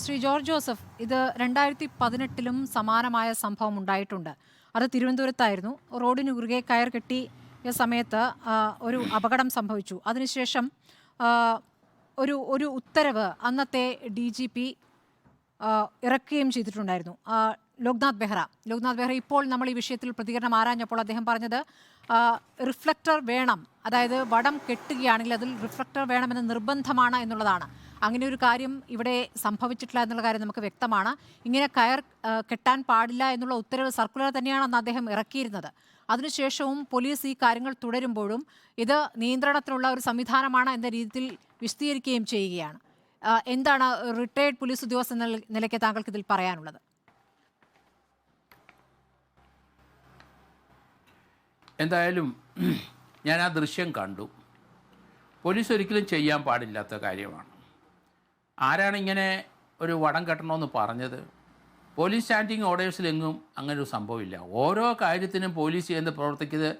Shri George Joseph, ഇത് 2018-ലും സമാനമായ സംഭവം ഉണ്ടായിട്ടുണ്ട്. അത് തിരുവനന്തപുരത്തായിരുന്നു. റോഡിന് കുറുകെ കയർ കെട്ടിയ സമയത്ത് ഒരു അപകടം സംഭവിച്ചു. അതിനുശേഷം ആ, ഒരു ഉത്തരവ് അന്നത്തെ DGP ഇറക്കുകയും ചെയ്തിട്ടുണ്ടായിരുന്നു. ലോക്നാഥ് ബെഹ്റ ഇപ്പോൾ നമ്മൾ ഈ വിഷയത്തിൽ പ്രതികരണം ആരാഞ്ഞപ്പോൾ അദ്ദേഹം പറഞ്ഞത് റിഫ്ലക്ടർ വേണം, അതായത് വടം കെട്ടുകയാണെങ്കിൽ അതിൽ റിഫ്ലക്ടർ വേണമെന്ന് നിർബന്ധമാണ് എന്നുള്ളതാണ്. അങ്ങനെ ഒരു കാര്യം ഇവിടെ സംഭവിച്ചിട്ടില്ല എന്നുള്ള കാര്യം നമുക്ക് വ്യക്തമാണ്. ഇങ്ങനെ കയർ കെട്ടാൻ പാടില്ല എന്നുള്ള ഉത്തരവ് സർക്കുലർ തന്നെയാണ് അന്ന് അദ്ദേഹം ഇറക്കിയിരുന്നത്. അതിനുശേഷവും പോലീസ് ഈ കാര്യങ്ങൾ തുടരുമ്പോഴും ഇത് നിയന്ത്രണത്തിലുള്ള ഒരു സംവിധാനമാണ് എന്ന രീതിയിൽ വിശദീകരിക്കുകയും ചെയ്യുകയാണ്. എന്താണ് റിട്ടയർഡ് പോലീസ് ഉദ്യോഗസ്ഥ എന്ന നിലയ്ക്ക് താങ്കൾക്ക് ഇതിൽ പറയാനുള്ളത്? എന്തായാലും ഞാൻ ആ ദൃശ്യം കണ്ടു. പോലീസ് ഒരിക്കലും ചെയ്യാൻ പാടില്ലാത്ത കാര്യമാണ്. ആരാണ് ഇങ്ങനെ ഒരു വടം കെട്ടണമെന്ന് പറഞ്ഞത്? പോലീസ് സ്റ്റാൻഡിങ് ഓർഡേഴ്സിലെങ്ങും അങ്ങനെ ഒരു സംഭവമില്ല. ഓരോ കാര്യത്തിനും പോലീസ് ചെയ്യുന്ന പ്രവർത്തിക്കുന്നത്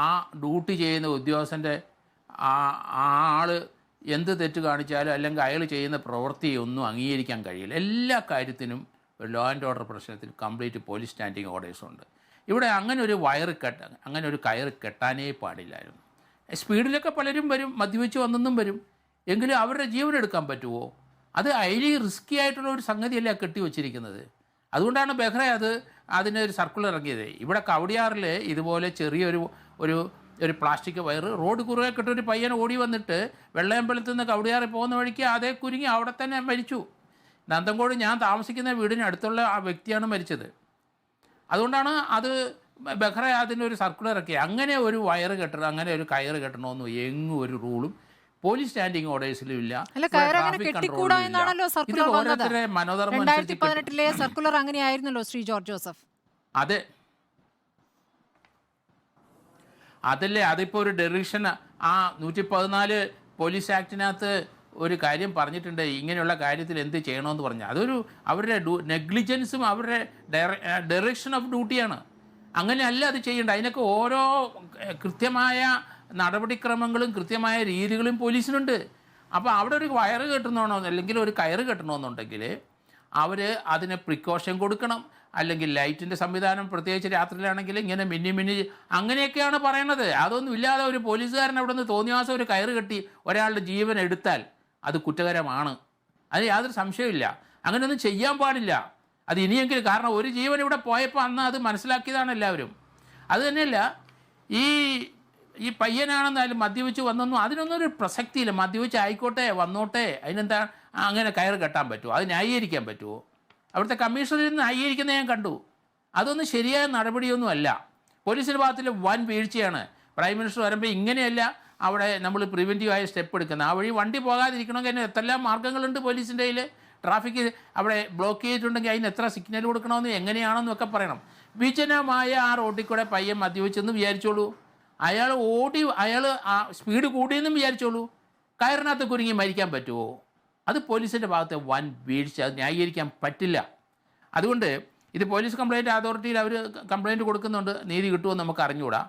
ആ ഡ്യൂട്ടി ചെയ്യുന്ന ഉദ്യോഗസ്ഥൻ്റെ ആൾ എന്ത് തെറ്റ് കാണിച്ചാലും അല്ലെങ്കിൽ അയാൾ ചെയ്യുന്ന പ്രവൃത്തിയൊന്നും അംഗീകരിക്കാൻ കഴിയില്ല. എല്ലാ കാര്യത്തിനും ഒരു ലോ ആൻഡ് ഓർഡർ പ്രശ്നത്തിൽ കംപ്ലീറ്റ് പോലീസ് സ്റ്റാൻഡിങ് ഓർഡേഴ്സ് ഉണ്ട്. ഇവിടെ അങ്ങനെ ഒരു കയറ് കെട്ടാനേ പാടില്ലായിരുന്നു. സ്പീഡിലൊക്കെ പലരും വരും, മദ്യപിച്ച് വന്നെന്നും വരും. എങ്കിലും അവരുടെ ജീവൻ എടുക്കാൻ പറ്റുമോ? അത് ഹൈലി റിസ്ക്കി ആയിട്ടുള്ള ഒരു സംഗതിയല്ല കെട്ടി വച്ചിരിക്കുന്നത്. അതുകൊണ്ടാണ് ബെഹ്റ അതിനൊരു സർക്കുലർ ഇറങ്ങിയത്. ഇവിടെ കവടിയാറിൽ ഇതുപോലെ ചെറിയൊരു ഒരു പ്ലാസ്റ്റിക് വയറ് റോഡ് കുറുകെ കെട്ടൊരു പയ്യൻ ഓടി വന്നിട്ട് വെള്ളയമ്പലത്തിൽ നിന്ന് കവടിയാറിൽ പോകുന്ന വഴിക്ക് അതേ കുരുങ്ങി അവിടെ തന്നെ മരിച്ചു. നന്തൻകോട് ഞാൻ താമസിക്കുന്ന വീടിന് അടുത്തുള്ള ആ വ്യക്തിയാണ് മരിച്ചത്. അതുകൊണ്ടാണ് ബെഹ്റ അതിനൊരു സർക്കുലർ ഇറക്കി. അങ്ങനെ ഒരു വയറ് കെട്ടണം, അങ്ങനെ ഒരു കയറ് കെട്ടണമെന്നും എങ്ങും ഒരു റൂളും പോലീസ് സ്റ്റാൻഡിങ് ഓർഡേഴ്സിലും ഇല്ല. സർക്കുലർ അങ്ങനെയായിരുന്നല്ലോ ശ്രീ ജോർജ് ജോസഫ്. അതെ, അതല്ലേ, അതിപ്പോൾ ഒരു ഡെറിഷൻ. ആ 114 പോലീസ് ആക്ടിനകത്ത് ഒരു കാര്യം പറഞ്ഞിട്ടുണ്ട്, ഇങ്ങനെയുള്ള കാര്യത്തിൽ എന്ത് ചെയ്യണമെന്ന് പറഞ്ഞാൽ അവരുടെ നെഗ്ലിജൻസും അവരുടെ ഡയറക്ഷൻ ഓഫ് ഡ്യൂട്ടിയാണ്. അങ്ങനെയല്ല അത് ചെയ്യേണ്ടത്. അതിനൊക്കെ ഓരോ കൃത്യമായ നടപടിക്രമങ്ങളും കൃത്യമായ രീതികളും പോലീസിനുണ്ട്. അപ്പോൾ അവിടെ ഒരു വയറ് കെട്ടണമെന്നോ അല്ലെങ്കിൽ ഒരു കയറ് കെട്ടണമെന്നുണ്ടെങ്കിൽ അവർ അതിന് പ്രിക്കോഷൻ കൊടുക്കണം. അല്ലെങ്കിൽ ലൈറ്റിൻ്റെ സംവിധാനം, പ്രത്യേകിച്ച് രാത്രിയിലാണെങ്കിൽ ഇങ്ങനെ മിന്നി അങ്ങനെയൊക്കെയാണ് പറയണത്. അതൊന്നും ഇല്ലാതെ ഒരു പോലീസുകാരൻ അവിടെ നിന്ന് തോന്നിയാസം ഒരു കയറ് കെട്ടി ഒരാളുടെ ജീവൻ എടുത്താൽ അത് കുറ്റകരമാണ്. അതിന് യാതൊരു സംശയമില്ല. അങ്ങനെയൊന്നും ചെയ്യാൻ പാടില്ല. അത് ഇനിയെങ്കിലും, കാരണം ഒരു ജീവൻ ഇവിടെ പോയപ്പോൾ അന്ന് അത് മനസ്സിലാക്കിയതാണ് എല്ലാവരും. അത് തന്നെയല്ല, ഈ പയ്യനാണെന്നാലും മദ്യപിച്ച് വന്നൊന്നും അതിനൊന്നും ഒരു പ്രസക്തിയില്ല. മദ്യപിച്ച് ആയിക്കോട്ടെ, വന്നോട്ടെ, അതിനെന്താ അങ്ങനെ കയറ് കെട്ടാൻ പറ്റുമോ? അത് ന്യായീകരിക്കാൻ പറ്റുമോ? അവിടുത്തെ കമ്മീഷണറിൽ നിന്ന് ന്യായീകരിക്കുന്നത് ഞാൻ കണ്ടു. അതൊന്നും ശരിയായ നടപടിയൊന്നും അല്ല. പോലീസിൻ്റെ ഭാഗത്തിൽ വൻ വീഴ്ചയാണ്. പ്രൈം മിനിസ്റ്റർ വരുമ്പോൾ ഇങ്ങനെയല്ല അവിടെ നമ്മൾ പ്രിവെൻറ്റീവായ സ്റ്റെപ്പ് എടുക്കുന്നത്. ആ വഴി വണ്ടി പോകാതിരിക്കണമെങ്കിൽ അതിന് എന്തെല്ലാം മാർഗ്ഗങ്ങളുണ്ട് പോലീസിൻ്റെ കയ്യിൽ. ട്രാഫിക് അവിടെ ബ്ലോക്ക് ചെയ്തിട്ടുണ്ടെങ്കിൽ അതിന് എത്ര സിഗ്നൽ കൊടുക്കണമെന്ന് എങ്ങനെയാണെന്നൊക്കെ പറയണം. വിജനമായ ആ റോഡിൽ കൂടെ പയ്യൻ മദ്യപിച്ചെന്ന് വിചാരിച്ചോളൂ, അയാൾ സ്പീഡ് കൂടിയെന്നും വിചാരിച്ചോളൂ, കയറിനകത്ത് കുരുങ്ങി മരിക്കാൻ പറ്റുമോ? അത് പോലീസിൻ്റെ ഭാഗത്തെ വൻ വീഴ്ച. അത് ന്യായീകരിക്കാൻ പറ്റില്ല. അതുകൊണ്ട് ഇത് പോലീസ് കംപ്ലൈൻറ്റ് അതോറിറ്റിയിൽ അവർ കംപ്ലൈൻറ്റ് കൊടുക്കുന്നുണ്ട്. നീതി കിട്ടുമെന്ന് നമുക്ക് അറിഞ്ഞുകൂടാ.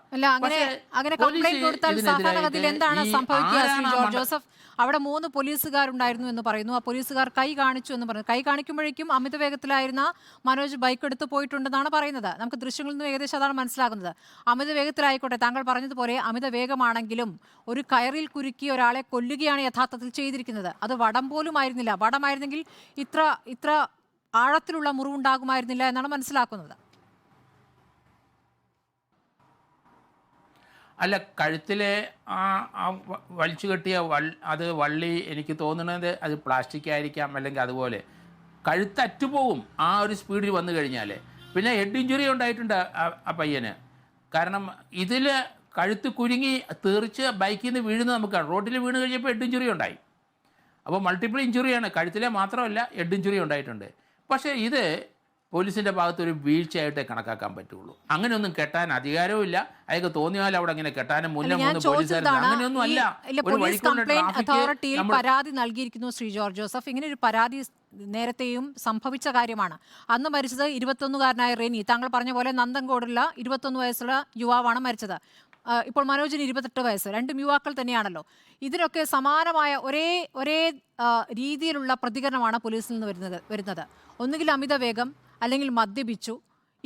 അവിടെ 3 പോലീസുകാരുണ്ടായിരുന്നു എന്ന് പറയുന്നു. ആ പോലീസുകാർ കൈ കാണിച്ചു എന്ന് പറഞ്ഞു. കൈ കാണിക്കുമ്പോഴേക്കും അമിത വേഗത്തിലായിരുന്ന മനോജ് ബൈക്ക് എടുത്ത് പോയിട്ടുണ്ടെന്നാണ് പറയുന്നത്. നമുക്ക് ദൃശ്യങ്ങളിൽ നിന്ന് ഏകദേശം അതാണ് മനസ്സിലാകുന്നത്. അമിത വേഗത്തിലായിക്കോട്ടെ, താങ്കൾ പറഞ്ഞതുപോലെ അമിത വേഗമാണെങ്കിലും ഒരു കയറിൽ കുരുക്കി ഒരാളെ കൊല്ലുകയാണ് യഥാർത്ഥത്തിൽ ചെയ്തിരിക്കുന്നത്. അത് വടം പോലും ആയിരുന്നില്ല. വടമായിരുന്നെങ്കിൽ ഇത്ര ആഴത്തിലുള്ള മുറിവുണ്ടാകുമായിരുന്നില്ല എന്നാണ് മനസ്സിലാക്കുന്നത്. അല്ല, കഴുത്തിലെ വലിച്ചു കെട്ടിയ വള്ളി എനിക്ക് തോന്നുന്നത് അത് പ്ലാസ്റ്റിക് ആയിരിക്കാം, അല്ലെങ്കിൽ അതുപോലെ കഴുത്തറ്റുപോകും ആ ഒരു സ്പീഡിൽ വന്നു കഴിഞ്ഞാൽ. പിന്നെ ഹെഡ് ഇഞ്ചുറി ഉണ്ടായിട്ടുണ്ട് ആ പയ്യന്. കാരണം ഇതിൽ കഴുത്ത് കുരുങ്ങി തെറിച്ച് ബൈക്കിൽ നിന്ന് വീഴുന്നത് നമുക്ക് റോഡിൽ വീണ് കഴിഞ്ഞപ്പോൾ ഹെഡ് ഇഞ്ചുറി ഉണ്ടായി. അപ്പോൾ മൾട്ടിപ്പിൾ ഇഞ്ചുറിയാണ്, കഴുത്തിലെ മാത്രമല്ല ഹെഡ് ഇഞ്ചുറി ഉണ്ടായിട്ടുണ്ട്. പക്ഷേ ഇത് പോലീസിൻ്റെ ഭാഗത്തൊരു വീഴ്ചയായിട്ടേ കണക്കാക്കാൻ പറ്റുള്ളൂ. അങ്ങനെയൊന്നും കെട്ടാൻ അധികാരവും ഇല്ല. അയാൾക്ക് തോന്നിയാൽ അവിടെ അങ്ങനെ കെട്ടാനും മുന്നേ അങ്ങനെയൊന്നും അല്ല. അതോറിറ്റിയിൽ പരാതി നൽകിയിരിക്കുന്നു ശ്രീ ജോർജ് ജോസഫ്. ഇങ്ങനെ ഒരു പരാതി നേരത്തെയും സംഭവിച്ച കാര്യമാണ്. അന്ന് മരിച്ചത് 21-കാരനായ റെനി. താങ്കൾ പറഞ്ഞ പോലെ നന്തൻകോടുള്ള 21 വയസ്സുള്ള യുവാവാണ് മരിച്ചത്. ഇപ്പോൾ മനോജിന് 28 വയസ്സ്, രണ്ടും യുവാക്കൾ തന്നെയാണല്ലോ. ഇതിനൊക്കെ സമാനമായ ഒരേ രീതിയിലുള്ള പ്രതികരണമാണ് പോലീസിൽ നിന്ന് വരുന്നത്. ഒന്നുകിൽ അമിത വേഗം, അല്ലെങ്കിൽ മദ്യപിച്ചു,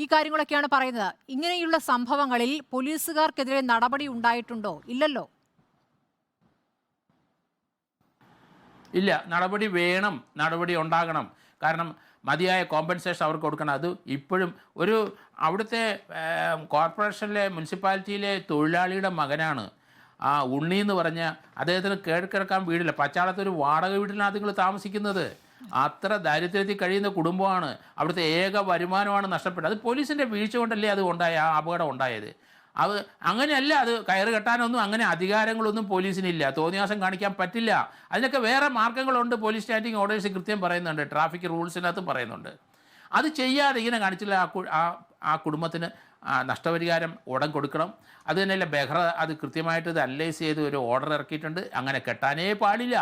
ഈ കാര്യങ്ങളൊക്കെയാണ് പറയുന്നത്. ഇങ്ങനെയുള്ള സംഭവങ്ങളിൽ പോലീസുകാർക്കെതിരെ നടപടി ഉണ്ടായിട്ടുണ്ടോ? ഇല്ലല്ലോ. ഇല്ല, നടപടി വേണം, നടപടി ഉണ്ടാകണം. കാരണം മതിയായ കോമ്പൻസേഷൻ അവർക്ക് കൊടുക്കണം. അത് ഇപ്പോഴും അവിടുത്തെ കോർപ്പറേഷനിലെ മുനിസിപ്പാലിറ്റിയിലെ തൊഴിലാളിയുടെ മകനാണ് ഉണ്ണി എന്ന് പറഞ്ഞ അദ്ദേഹത്തിന് കിടക്കാൻ വീടില്ല. പച്ചാളത്തൊരു വാടക വീട്ടിലാണ് നിങ്ങൾ താമസിക്കുന്നത്. അത്ര ദാരിദ്ര്യത്തിൽ കഴിയുന്ന കുടുംബമാണ്. അവിടുത്തെ ഏക വരുമാനമാണ് നഷ്ടപ്പെട്ടത്. അത് പോലീസിൻ്റെ വീഴ്ച കൊണ്ടല്ലേ അത് ആ അപകടം ഉണ്ടായത്. അത് അങ്ങനെയല്ല, അത് കയറ് കെട്ടാനൊന്നും അങ്ങനെ അധികാരങ്ങളൊന്നും പോലീസിനില്ല. തോന്നിയാസം കാണിക്കാൻ പറ്റില്ല. അതിനൊക്കെ വേറെ മാർഗ്ഗങ്ങളുണ്ട്. പോലീസ് സ്റ്റാൻഡിങ് ഓർഡേഴ്സ് കൃത്യം പറയുന്നുണ്ട്, ട്രാഫിക് റൂൾസിനകത്തും പറയുന്നുണ്ട്. അത് ചെയ്യാതെ ഇങ്ങനെ കാണിച്ചില്ല ആ കുടുംബത്തിന് നഷ്ടപരിഹാരം ഉടൻ കൊടുക്കണം. അത് തന്നെയല്ല, ബെഹ്റ അത് കൃത്യമായിട്ട് ഇത് അനലൈസ് ചെയ്ത് ഒരു ഓർഡർ ഇറക്കിയിട്ടുണ്ട്. അങ്ങനെ കെട്ടാനേ പാടില്ല.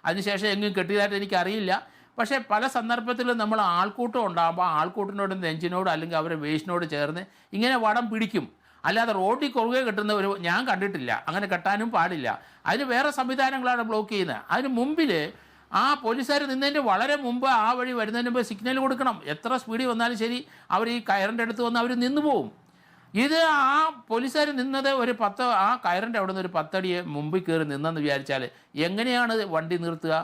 അതിനുശേഷം എങ്ങും കെട്ടിയതായിട്ട് എനിക്കറിയില്ല. പക്ഷേ പല സന്ദർഭത്തിലും നമ്മൾ ആൾക്കൂട്ടം ഉണ്ടാകുമ്പോൾ ആൾക്കൂട്ടിനോട് നെഞ്ചിനോട് അല്ലെങ്കിൽ അവരുടെ വേസ്റ്റിനോട് ചേർന്ന് ഇങ്ങനെ വടം പിടിക്കും. അല്ലാതെ റോഡിൽ കുറുകെ കെട്ടുന്ന ഞാൻ കണ്ടിട്ടില്ല. അങ്ങനെ കെട്ടാനും പാടില്ല. അതിന് വേറെ സംവിധാനങ്ങളാണ് ബ്ലോക്ക് ചെയ്യുന്നത്. അതിന് മുമ്പിൽ ആ പോലീസുകാർ നിന്നതിൻ്റെ വളരെ മുമ്പ് ആ വഴി വരുന്നതിന് മുമ്പ് സിഗ്നൽ കൊടുക്കണം. എത്ര സ്പീഡിൽ വന്നാലും ശരി, അവർ ഈ കയറിൻ്റെ അടുത്ത് വന്ന് അവർ നിന്നു പോവും. ഇത് ആ പോലീസുകാർ നിന്നത് ആ കയറിൻ്റെ അവിടെ നിന്ന് ഒരു 10 അടി മുമ്പിൽ കയറി നിന്നെന്ന് വിചാരിച്ചാൽ എങ്ങനെയാണ് വണ്ടി നിർത്തുക?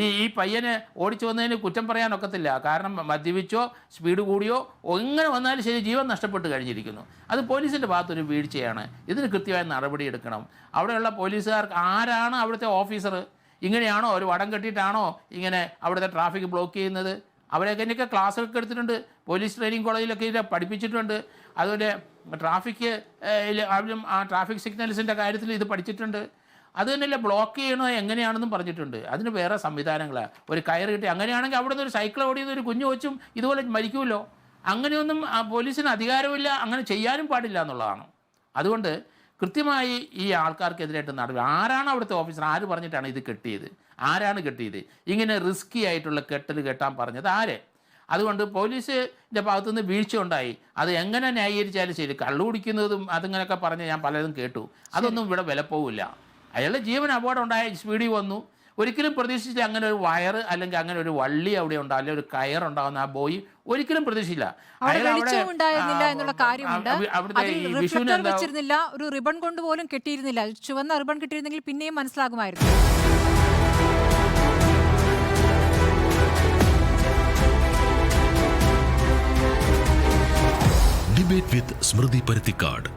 ഈ പയ്യനെ ഓടിച്ചു വന്നതിന് കുറ്റം പറയാനൊക്കത്തില്ല. കാരണം മദ്യപിച്ചോ സ്പീഡ് കൂടിയോ എങ്ങനെ വന്നാലും ശരി, ജീവൻ നഷ്ടപ്പെട്ട് കഴിഞ്ഞിരിക്കുന്നു. അത് പോലീസിൻ്റെ ഭാഗത്തൊരു വീഴ്ചയാണ്. ഇതിന് കൃത്യമായ നടപടി എടുക്കണം. അവിടെയുള്ള പോലീസുകാർക്ക് ആരാണ് അവിടുത്തെ ഓഫീസർ? ഇങ്ങനെയാണോ, ഒരു വടം കെട്ടിയിട്ടാണോ ഇങ്ങനെ അവിടുത്തെ ട്രാഫിക് ബ്ലോക്ക് ചെയ്യുന്നത്? അവരെയൊക്കെ ക്ലാസ്സൊക്കെ എടുത്തിട്ടുണ്ട്, പോലീസ് ട്രെയിനിങ് കോളേജിലൊക്കെ ഇത് പഠിപ്പിച്ചിട്ടുണ്ട്. അതുപോലെ ട്രാഫിക് സിഗ്നൽസിൻ്റെ കാര്യത്തിൽ ഇത് പഠിച്ചിട്ടുണ്ട്. അത് തന്നെയല്ല, ബ്ലോക്ക് ചെയ്യണോ എങ്ങനെയാണെന്നും പറഞ്ഞിട്ടുണ്ട്. അതിന് വേറെ സംവിധാനങ്ങളാണ്. ഒരു കയറ് കിട്ടി അങ്ങനെയാണെങ്കിൽ അവിടെ നിന്ന് ഒരു സൈക്കിൾ ഓടിയത് ഒരു കുഞ്ഞു കൊച്ചും ഇതുപോലെ മരിക്കുമല്ലോ. അങ്ങനെയൊന്നും പോലീസിന് അധികാരമില്ല, അങ്ങനെ ചെയ്യാനും പാടില്ല എന്നുള്ളതാണ്. അതുകൊണ്ട് കൃത്യമായി ഈ ആൾക്കാർക്കെതിരായിട്ട് നടപടി. ആരാണ് അവിടുത്തെ ഓഫീസർ? ആര് പറഞ്ഞിട്ടാണ് ഇത് കെട്ടിയത്? ആരാണ് കെട്ടിയത്? ഇങ്ങനെ റിസ്കി ആയിട്ടുള്ള കെട്ടാൻ പറഞ്ഞത് ആര്? അതുകൊണ്ട് പോലീസിൻ്റെ ഭാഗത്തുനിന്ന് വീഴ്ച ഉണ്ടായി. അത് എങ്ങനെ ന്യായീകരിച്ചാലും ശരി, കള്ളു കുടിക്കുന്നതും അതിങ്ങനെയൊക്കെ പറഞ്ഞ് ഞാൻ പലതും കേട്ടു. അതൊന്നും ഇവിടെ വില പോവില്ല. അയാളുടെ ജീവൻ അപകടം ഉണ്ടായ സ്പീഡിൽ വന്നു. ഒരിക്കലും പ്രതീക്ഷിച്ചില്ല അങ്ങനെ ഒരു വയറ് അല്ലെങ്കിൽ അങ്ങനെ ഒരു വള്ളി അവിടെ ഉണ്ടാവും, അല്ലെങ്കിൽ ഒരു കയറുണ്ടാവുന്ന ആ ബോയ് ഒരിക്കലും പ്രതീക്ഷിച്ചില്ല. ഒരു റിബൺ കൊണ്ടുപോലും കെട്ടിയിരുന്നില്ല. ചുവന്ന റിബൺ കെട്ടിയിരുന്നെങ്കിൽ പിന്നെയും മനസ്സിലാകുമായിരുന്നു. ഡിബേറ്റ് വിത്ത് സ്മൃതി പരുത്തിക്കാട്.